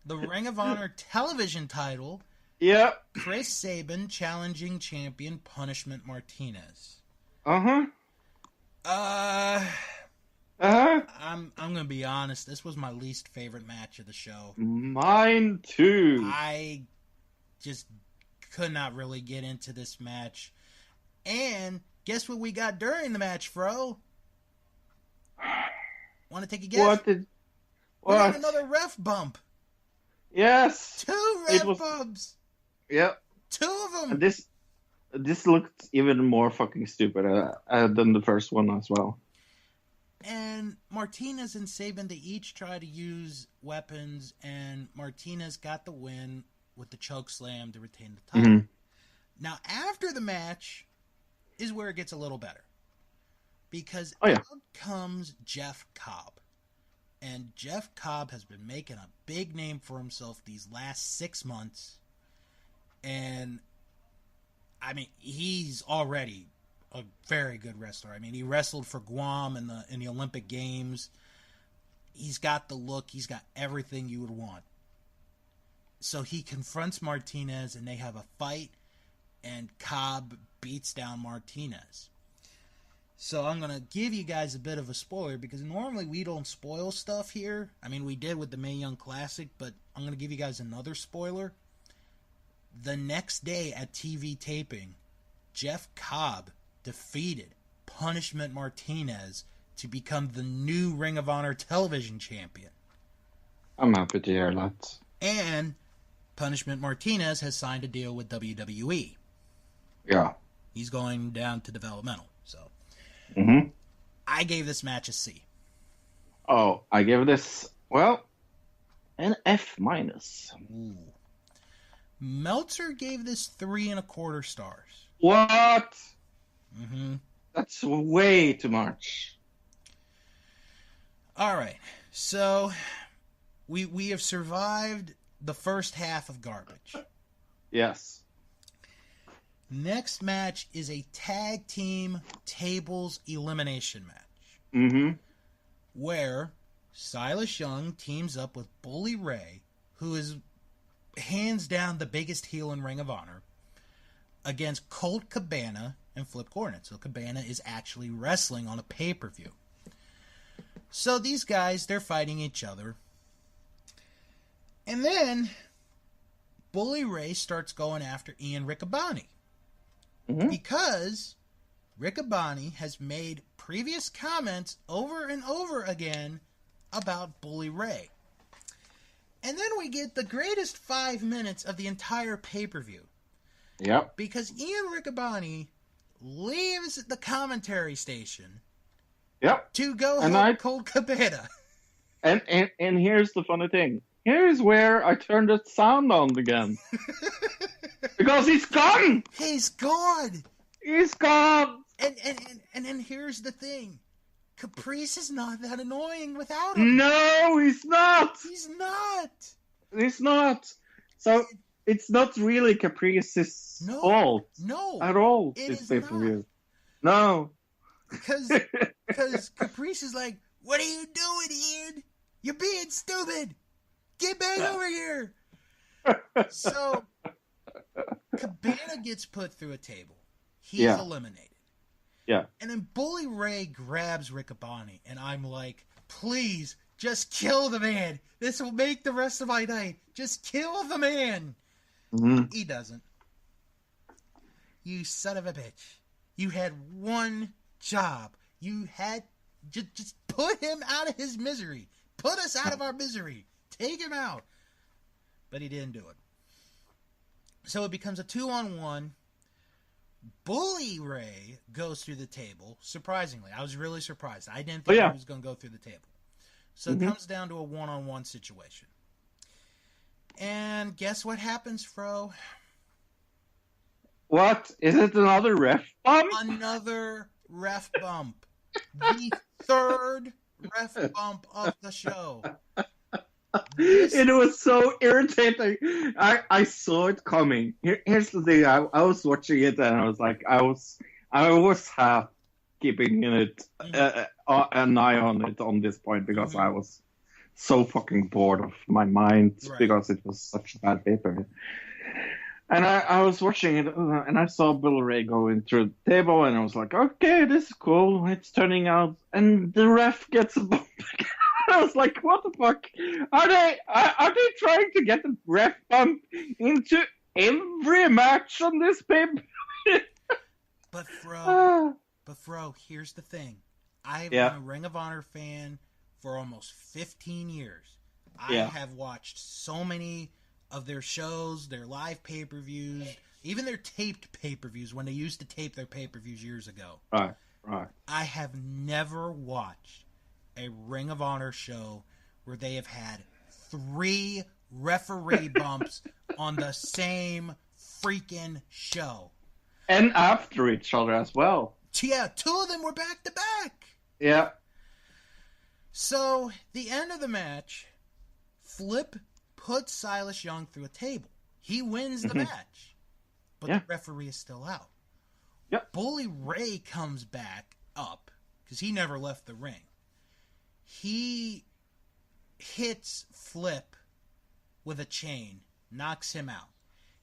the Ring of Honor television title. Yeah. Chris Sabin challenging champion Punishment Martinez. Uh-huh. I'm gonna be honest. This was my least favorite match of the show. Mine too. I just could not really get into this match. And guess what we got during the match, Fro? Want to take a guess? We got another ref bump. Yes. 2 ref bumps. Yep. 2 of them. And this looked even more fucking stupid than the first one as well. And Martinez and Sabin, they each try to use weapons, and Martinez got the win with the choke slam to retain the title. Mm-hmm. Now, after the match is where it gets a little better. Because out comes Jeff Cobb. And Jeff Cobb has been making a big name for himself these last 6 months. And, I mean, he's already a very good wrestler. I mean, he wrestled for Guam in the Olympic Games. He's got the look. He's got everything you would want. So he confronts Martinez, and they have a fight, and Cobb beats down Martinez. So I'm going to give you guys a bit of a spoiler, because normally we don't spoil stuff here. I mean, we did with the Mae Young Classic, but I'm going to give you guys another spoiler. The next day at TV taping, Jeff Cobb defeated Punishment Martinez to become the new Ring of Honor television champion. I'm happy to hear that. And Punishment Martinez has signed a deal with WWE. Yeah. He's going down to developmental, so... Mm-hmm. I gave this match a C. Oh, I gave this, well, an F minus. Ooh. Meltzer gave this 3.25 stars. What? Mm-hmm. That's way too much. All right, so we have survived the first half of garbage. Yes. Next match is a tag team tables elimination match. Mm-hmm. Where Silas Young teams up with Bully Ray, who is hands down the biggest heel in Ring of Honor, against Colt Cabana and Flip Gordon. So Cabana is actually wrestling on a pay-per-view. So these guys, they're fighting each other. And then Bully Ray starts going after Ian Riccaboni. Mm-hmm. Because Riccaboni has made previous comments over and over again about Bully Ray. And then we get the greatest 5 minutes of the entire pay-per-view. Yep. Because Ian Riccaboni leaves the commentary station. Yep. To go help Colt Cabana. And here's the funny thing. Here's where I turned the sound on again. Because he's gone! He's gone! He's gone! And then here's the thing. Caprice is not that annoying without him. No, he's not! He's not! He's not! So, it's not really Caprice's fault. No. At all. It is not. No. Because Caprice is like, What are you doing, Ian? You're being stupid. Get back over here. So, Cabana gets put through a table. He's eliminated. Yeah. And then Bully Ray grabs Riccaboni, and I'm like, please, just kill the man. This will make the rest of my night. Just kill the man. Mm-hmm. He doesn't. You son of a bitch. You had one job. You had... Just put him out of his misery. Put us out of our misery. Take him out. But he didn't do it. So it becomes a 2-on-1. Bully Ray goes through the table. Surprisingly. I was really surprised. I didn't think he was going to go through the table. So it comes down to a 1-on-1 situation. And guess what happens, Fro? What? Is it another ref bump? Another ref bump. The third ref bump of the show. It was so irritating. I saw it coming. Here's the thing. I was watching it and I was like, I was half keeping it an eye on it on this point because I was so fucking bored of my mind because it was such a bad paper. And I was watching it, and I saw Bill Ray going through the table, and I was like, okay, this is cool. It's turning out, and the ref gets a bump. I was like, what the fuck? Are they trying to get the ref bump into every match on this paper? But Fro, here's the thing. I've been a Ring of Honor fan for almost 15 years. I have watched so many of their shows, their live pay-per-views, even their taped pay-per-views when they used to tape their pay-per-views years ago. Right. I have never watched a Ring of Honor show where they have had 3 referee bumps on the same freaking show. And after each other as well. Yeah, 2 of them were back-to-back. Yeah. So, the end of the match, Flip puts Silas Young through a table. He wins the match. But the referee is still out. Yep. Bully Ray comes back up because he never left the ring. He hits Flip with a chain, knocks him out.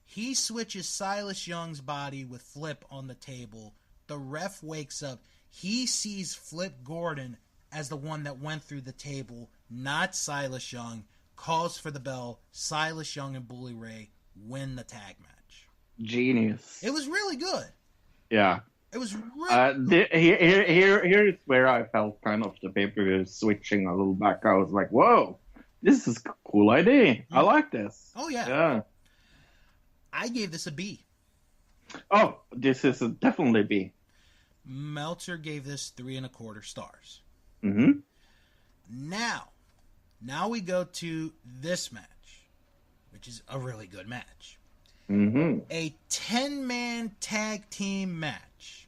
He switches Silas Young's body with Flip on the table. The ref wakes up. He sees Flip Gordon as the one that went through the table, not Silas Young. Calls for the bell. Silas Young and Bully Ray win the tag match. Genius. It was really good. Yeah. It was really Here is where I felt kind of the pay-per-view switching a little back. I was like, whoa, this is a cool idea. I like this. Oh, yeah. Yeah. I gave this a B. Oh, this is definitely B. Meltzer gave this 3.25 stars. Mm-hmm. Now we go to this match, which is a really good match. Mm-hmm. A 10-man tag team match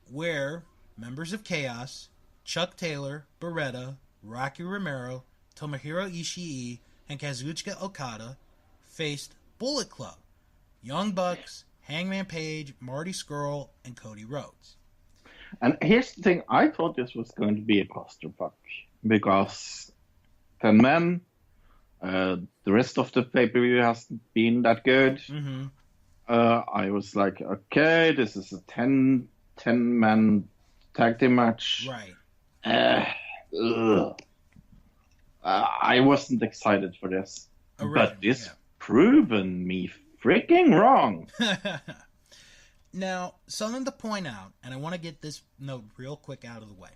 where members of Chaos, Chuck Taylor, Beretta, Rocky Romero, Tomohiro Ishii, and Kazuchika Okada faced Bullet Club, Young Bucks, Hangman Page, Marty Scurll, and Cody Rhodes. And here's the thing. I thought this was going to be a clusterfuck because 10 men, the rest of the pay-per-view hasn't been that good. Mm-hmm. I was like, okay, this is a 10-man tag team match. Right. I wasn't excited for this. But this proven me freaking wrong. Now, something to point out, and I want to get this note real quick out of the way.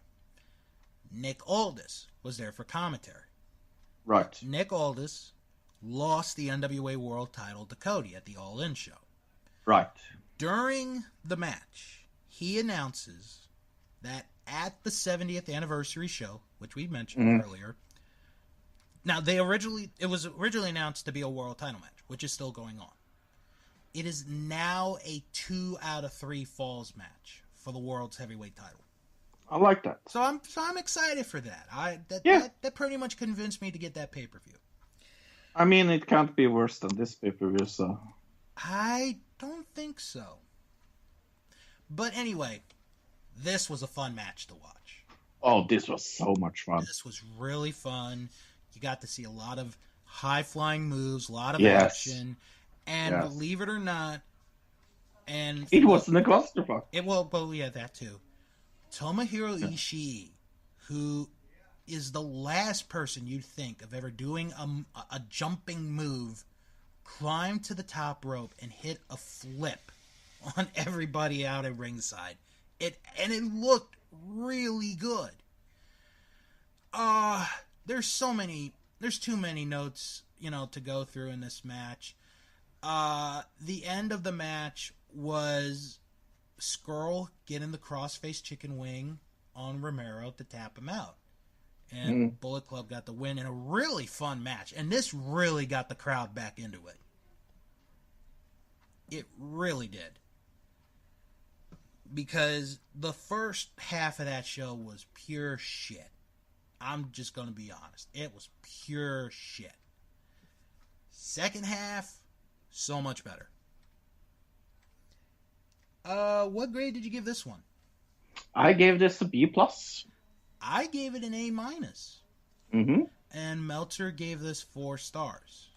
Nick Aldis was there for commentary. Right. Nick Aldis lost the NWA World title to Cody at the All In show. Right. During the match, he announces that at the 70th anniversary show, which we mentioned earlier, now it was originally announced to be a world title match, which is still going on. It is now a 2 out of 3 falls match for the world's heavyweight title. I like that. So I'm excited for that. That pretty much convinced me to get that pay-per-view. I mean, it can't be worse than this pay-per-view, so... I don't think so. But anyway, this was a fun match to watch. Oh, this was so much fun. This was really fun. You got to see a lot of high-flying moves, a lot of Yes. action, and Yes. believe it or not, and It wasn't a clusterfuck. yeah, that too. Tomohiro Ishii, who is the last person you'd think of ever doing a jumping move, climb to the top rope and hit a flip on everybody out at ringside. It looked really good. There's too many notes, to go through in this match. The end of the match was Skrull getting the crossface chicken wing on Romero to tap him out. And Bullet Club got the win in a really fun match. And this really got the crowd back into it. It really did. Because the first half of that show was pure shit. I'm just going to be honest. It was pure shit. Second half, so much better. What grade did you give this one? I gave this a B+. I gave it an A-. Mm-hmm. And Meltzer gave this 4 stars.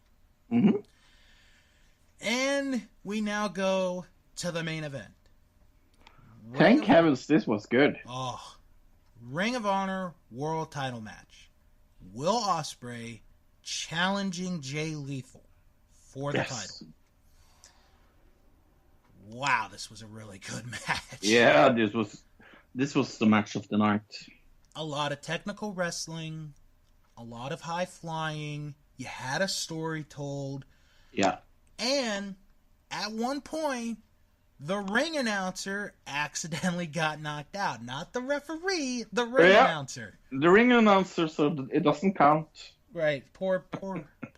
Mm-hmm. And we now go to the main event. Thank heavens this was good. Oh, Ring of Honor World Title match. Will Ospreay challenging Jay Lethal for the title. Wow, this was a really good match. Yeah, this was the match of the night. A lot of technical wrestling, a lot of high flying. You had a story told. Yeah. And at one point, the ring announcer accidentally got knocked out. Not the referee, the ring announcer. The ring announcer, so it doesn't count. Right. Poor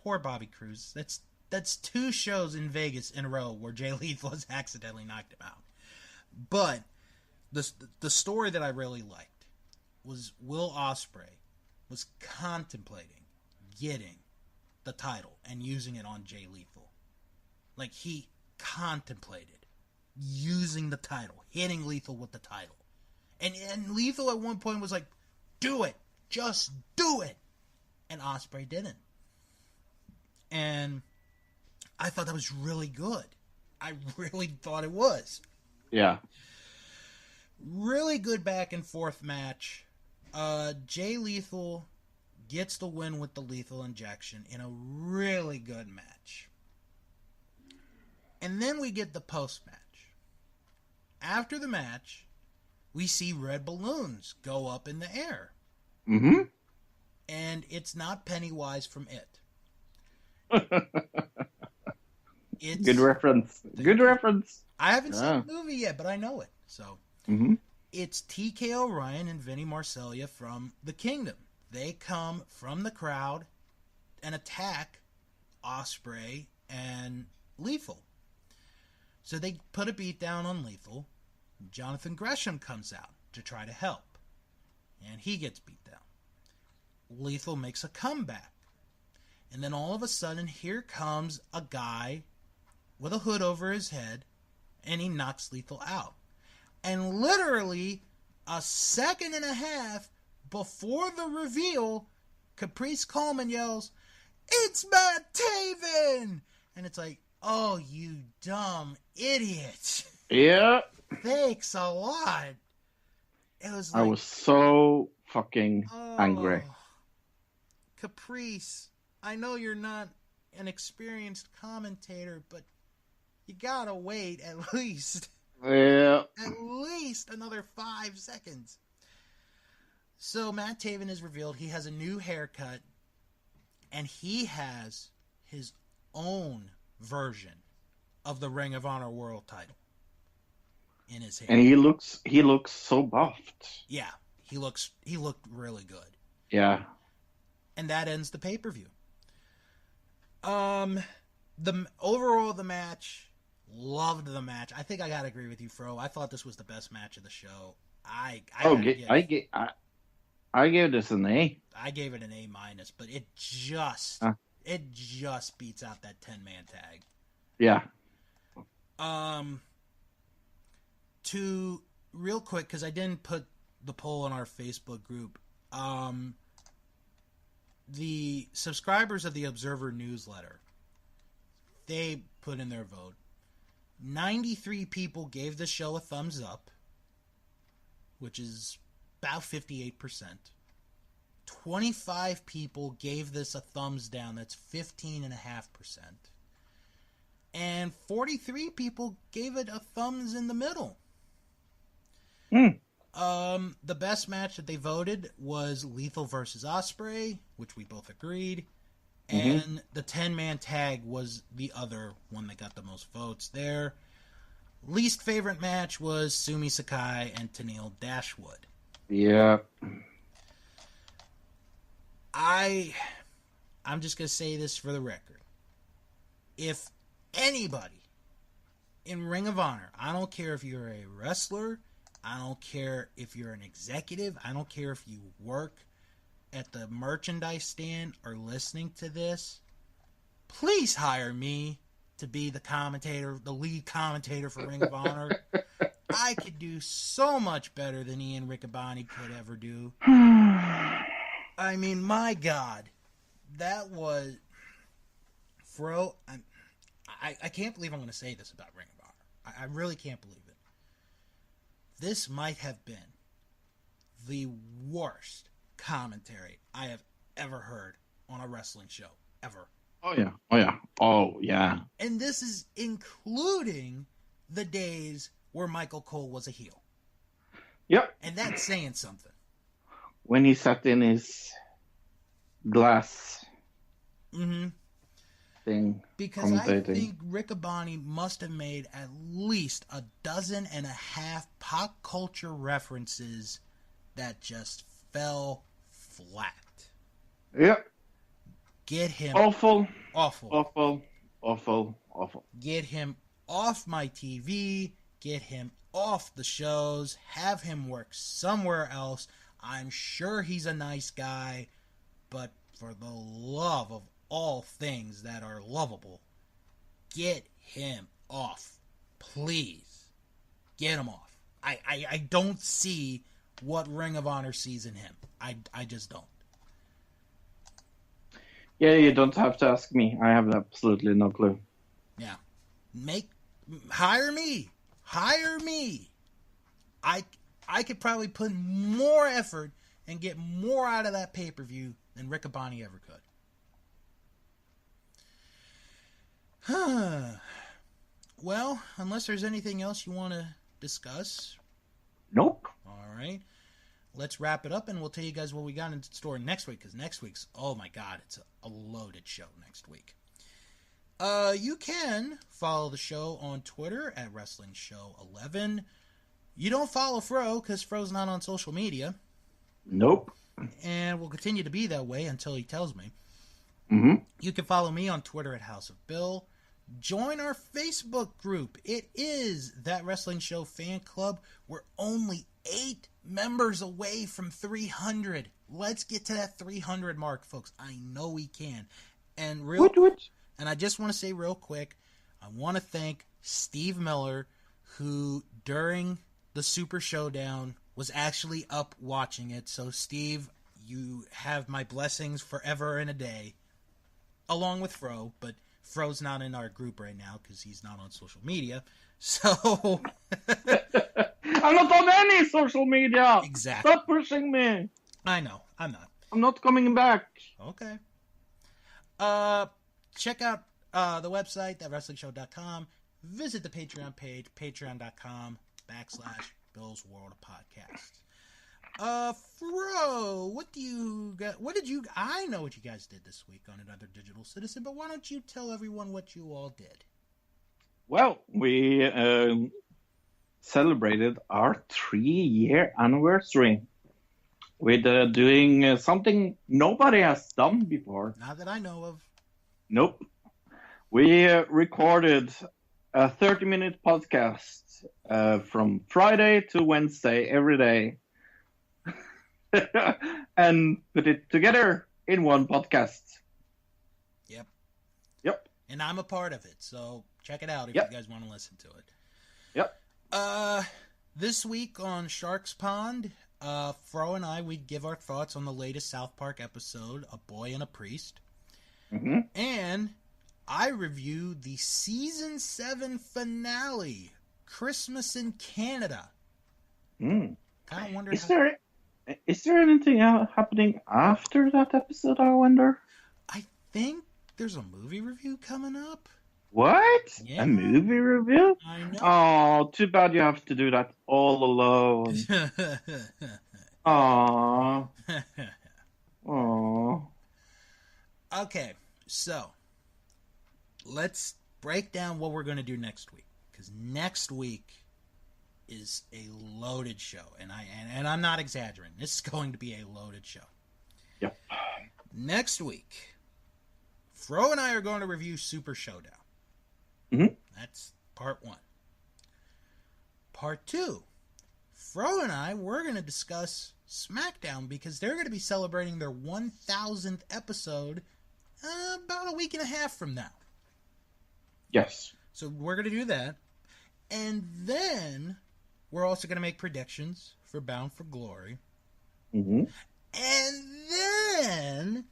Bobby Cruz. That's 2 shows in Vegas in a row where Jay Lethal has accidentally knocked him out. But the story that I really liked was Will Ospreay was contemplating getting the title and using it on Jay Lethal. Like, he contemplated using the title, hitting Lethal with the title. And Lethal at one point was like, do it. Just do it. And Ospreay didn't. And I thought that was really good. I really thought it was. Yeah. Really good back and forth match. Jay Lethal gets the win with the lethal injection in a really good match. And then we get the post-match. After the match, we see red balloons go up in the air. Mm-hmm. And it's not Pennywise from It. It's good reference. Good reference. I haven't seen the movie yet, but I know it. So It's TK O'Ryan and Vinny Marseglia from the Kingdom. They come from the crowd and attack Ospreay and Lethal. So they put a beat down on Lethal. Jonathan Gresham comes out to try to help. And he gets beat down. Lethal makes a comeback. And then all of a sudden, here comes a guy with a hood over his head, and he knocks Lethal out. And literally, a second and a half before the reveal, Caprice Coleman yells, "It's Matt Taven!" And it's like, oh, you dumb idiot. Yeah. Thanks a lot. It was like, I was so fucking angry. Caprice, I know you're not an experienced commentator, but you gotta wait at least another 5 seconds. So Matt Taven is revealed. He has a new haircut, and he has his own version of the Ring of Honor World title in his hand. And he looks so buffed. Yeah, he looked really good. Yeah. And that ends the pay-per-view. The match, loved the match. I think I gotta agree with you, Fro. I thought this was the best match of the show. I gave this an A. I gave it an A-, but it just beats out that 10-man tag. Yeah. To real quick, because I didn't put the poll on our Facebook group. The subscribers of the Observer newsletter, they put in their vote. 93 people gave the show a thumbs up, which is about 58%. 25 people gave this a thumbs down, that's 15.5%. And 43 people gave it a thumbs in the middle. The best match that they voted was Lethal versus Ospreay, which we both agreed. And the 10-man tag was the other one that got the most votes there. Least favorite match was Sumi Sakai and Tenille Dashwood. Yeah. I'm just going to say this for the record. If anybody in Ring of Honor, I don't care if you're a wrestler, I don't care if you're an executive, I don't care if you work at the merchandise stand or listening to this, please hire me to be the commentator, the lead commentator for Ring of Honor. I could do so much better than Ian Riccaboni could ever do. I mean, my God, that was... Fro, I can't believe I'm going to say this about Ring of Honor. I really can't believe it. This might have been the worst commentary I have ever heard on a wrestling show, ever. Oh, yeah. Oh, yeah. Oh, yeah. And this is including the days where Michael Cole was a heel. Yep. And that's saying something. When he sat in his glass thing. Because I think Riccaboni must have made at least 12.5 pop culture references that just fell flat. Yep. Get him... Awful. Get him off my TV. Get him off the shows. Have him work somewhere else. I'm sure he's a nice guy, but for the love of all things that are lovable, get him off. Please. Get him off. I don't see what Ring of Honor sees in him. I just don't. Yeah, you don't have to ask me. I have absolutely no clue. Yeah. Hire me. Hire me. I could probably put more effort and get more out of that pay-per-view than Riccaboni ever could. Well, unless there's anything else you want to discuss. Nope. All right. Let's wrap it up, and we'll tell you guys what we got in store next week, because next week's, oh my God, it's a loaded show next week. You can follow the show on Twitter at WrestlingShow11. You don't follow Fro, because Fro's not on social media. Nope. And will continue to be that way until he tells me. You can follow me on Twitter at House of Bill. Join our Facebook group. It is That Wrestling Show Fan Club. We're only 8 members away from 300. Let's get to that 300 mark, folks. I know we can. And and I just want to say real quick, I want to thank Steve Miller, who during the Super Showdown was actually up watching it. So Steve, you have my blessings forever and a day, along with Fro, but Fro's not in our group right now because he's not on social media. So I'm not on any social media. Exactly. Stop pushing me. I know. I'm not. I'm not coming back. Okay. Check out the website, thatwrestlingshow.com. Visit the Patreon page, patreon.com/Bill's World of Podcasts. Fro, what do you got? I know what you guys did this week on Another Digital Citizen, but why don't you tell everyone what you all did? Well, we celebrated our 3-year anniversary with doing something nobody has done before. Not that I know of. Nope. We recorded a 30-minute podcast from Friday to Wednesday every day and put it together in one podcast. Yep. And I'm a part of it, so check it out if you guys want to listen to it. Yep. This week on Shark's Pond, Fro and I, we'd give our thoughts on the latest South Park episode, A Boy and a Priest. Mm-hmm. And I review the Season 7 finale, Christmas in Canada. Mm. Kind of wonder Is there anything happening after that episode, I wonder? I think there's a movie review coming up. What? Yeah. A movie review? I know. Oh, too bad you have to do that all alone. Aww. Aww. Okay, so let's break down what we're going to do next week. Because next week is a loaded show. And I'm not exaggerating. This is going to be a loaded show. Yep. Next week, Fro and I are going to review Super Showdown. Mm-hmm. That's part 1. Part 2, Fro and I, we're going to discuss SmackDown because they're going to be celebrating their 1,000th episode about a week and a half from now. Yes. So we're going to do that. And then we're also going to make predictions for Bound for Glory. Mm-hmm. And then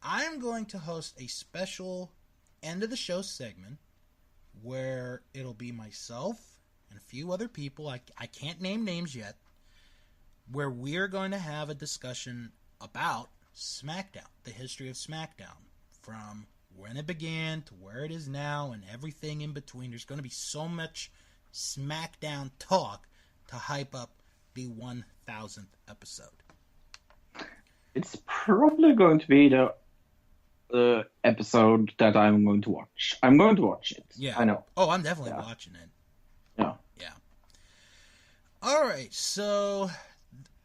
I'm going to host a special end of the show segment where it'll be myself and a few other people, I can't name names yet, where we're going to have a discussion about SmackDown, the history of SmackDown, from when it began to where it is now and everything in between. There's going to be so much SmackDown talk to hype up the 1,000th episode. It's probably going to be the episode that I'm going to watch. I'm going to watch it. Yeah. I know. Oh, I'm definitely watching it. Yeah. Yeah. All right, so...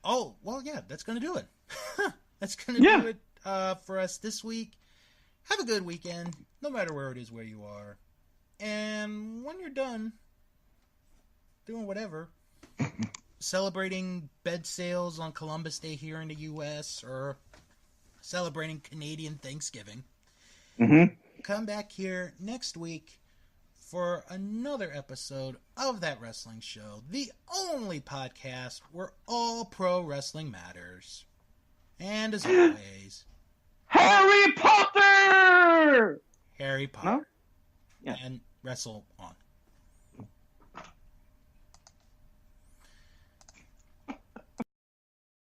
Oh, well, yeah, that's going to do it. That's going to do it for us this week. Have a good weekend, no matter where it is where you are. And when you're done doing whatever, celebrating bed sales on Columbus Day here in the U.S. or celebrating Canadian Thanksgiving, come back here next week for another episode of That Wrestling Show, the only podcast where all pro wrestling matters. And as always, Harry Potter! Harry Potter. No? Yeah. And wrestle on.